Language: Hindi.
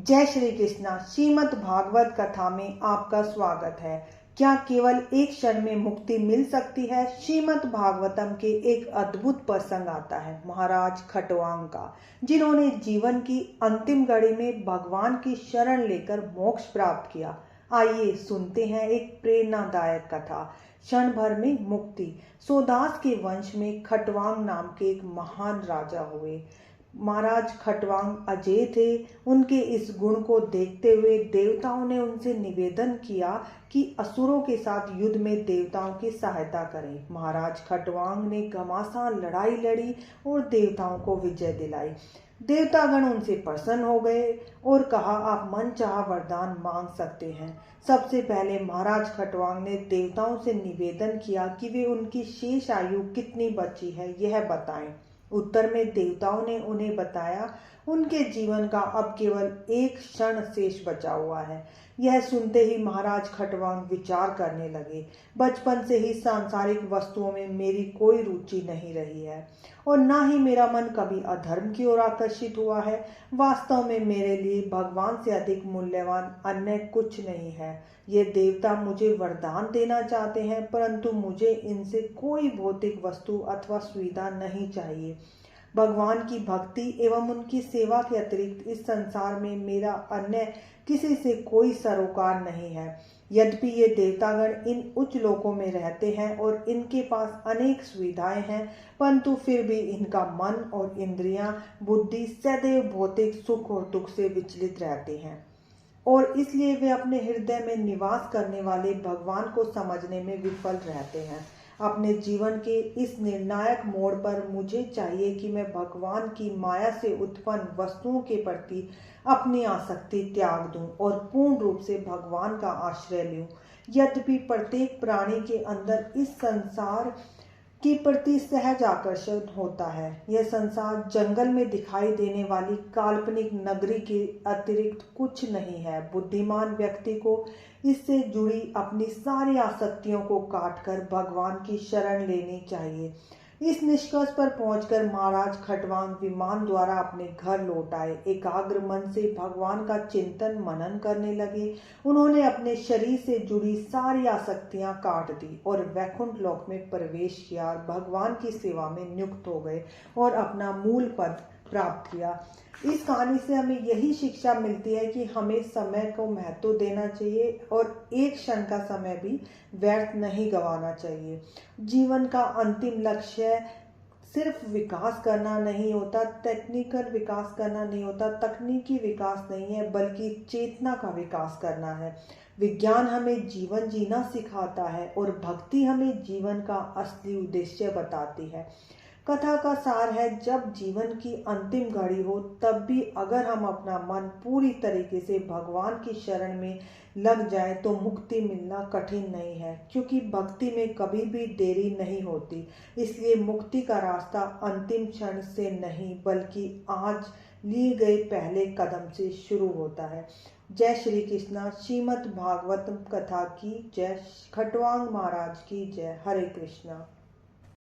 जय श्री कृष्णा। श्रीमद् भागवत कथा में आपका स्वागत है। क्या केवल एक क्षण में मुक्ति मिल सकती है? श्रीमद् भागवतम के एक अद्भुत प्रसंग आता है महाराज खटवांग का, जिन्होंने जीवन की अंतिम घड़ी में भगवान की शरण लेकर मोक्ष प्राप्त किया। आइए सुनते हैं एक प्रेरणादायक कथा, क्षण भर में मुक्ति। सोदास के वंश में खटवांग नाम के एक महान राजा हुए। महाराज खटवांग अजय थे। उनके इस गुण को देखते हुए देवताओं ने उनसे निवेदन किया कि असुरों के साथ युद्ध में देवताओं की सहायता करें। महाराज खटवांग ने घमासान लड़ाई लड़ी और देवताओं को विजय दिलाई। देवतागण उनसे प्रसन्न हो गए और कहा, आप मनचाहा वरदान मांग सकते हैं। सबसे पहले महाराज खटवांग ने देवताओं से निवेदन किया कि वे उनकी शेष आयु कितनी बची है यह बताएं। उत्तर में देवताओं ने उन्हें बताया उनके जीवन का अब केवल एक क्षण शेष बचा हुआ है। यह सुनते ही महाराज खटवांग विचार करने लगे, बचपन से ही सांसारिक वस्तुओं में मेरी कोई रुचि नहीं रही है और ना ही मेरा मन कभी अधर्म की ओर आकर्षित हुआ है। वास्तव में मेरे लिए भगवान से अधिक मूल्यवान अन्य कुछ नहीं है। ये देवता मुझे वरदान देना चाहते हैं, परंतु मुझे इनसे कोई भौतिक वस्तु अथवा सुविधा नहीं चाहिए। भगवान की भक्ति एवं उनकी सेवा के अतिरिक्त इस संसार में मेरा अन्य किसी से कोई सरोकार नहीं है। यद्यपि ये देवतागण इन उच्च लोकों में रहते हैं और इनके पास अनेक सुविधाएं हैं, परंतु फिर भी इनका मन और इंद्रियां, बुद्धि सदैव भौतिक सुख और दुख से विचलित रहते हैं और इसलिए वे अपने हृदय में निवास करने वाले भगवान को समझने में विफल रहते हैं। अपने जीवन के इस निर्णायक मोड़ पर मुझे चाहिए कि मैं भगवान की माया से उत्पन्न वस्तुओं के प्रति अपनी आसक्ति त्याग दूं और पूर्ण रूप से भगवान का आश्रय लूं। यद्यपि प्रत्येक प्राणी के अंदर इस संसार के प्रति सहज आकर्षण होता है। यह संसार जंगल में दिखाई देने वाली काल्पनिक नगरी के अतिरिक्त कुछ नहीं है। बुद्धिमान व्यक्ति को इससे जुड़ी अपनी सारी आसक्तियों को काटकर भगवान की शरण लेनी चाहिए। इस निष्कर्ष पर पहुंचकर महाराज खटवांग विमान द्वारा अपने घर लौट आए। एकाग्र मन से भगवान का चिंतन मनन करने लगे। उन्होंने अपने शरीर से जुड़ी सारी आसक्तियां काट दी और वैकुंठ लोक में प्रवेश किया और भगवान की सेवा में नियुक्त हो गए और अपना मूल पद प्राप्त किया। इस कहानी से हमें यही शिक्षा मिलती है कि हमें समय को महत्व देना चाहिए और एक क्षण का समय भी व्यर्थ नहीं गंवाना चाहिए। जीवन का अंतिम लक्ष्य सिर्फ विकास करना नहीं होता, टेक्निकल विकास करना नहीं होता, तकनीकी विकास नहीं है, बल्कि चेतना का विकास करना है। विज्ञान हमें जीवन जीना सिखाता है और भक्ति हमें जीवन का असली उद्देश्य बताती है। कथा का सार है, जब जीवन की अंतिम घड़ी हो तब भी अगर हम अपना मन पूरी तरीके से भगवान की शरण में लग जाए तो मुक्ति मिलना कठिन नहीं है, क्योंकि भक्ति में कभी भी देरी नहीं होती। इसलिए मुक्ति का रास्ता अंतिम क्षण से नहीं बल्कि आज लिए गए पहले कदम से शुरू होता है। जय श्री कृष्णा। श्रीमद् भागवतम कथा की जय। खटवांग महाराज की जय। हरे कृष्णा।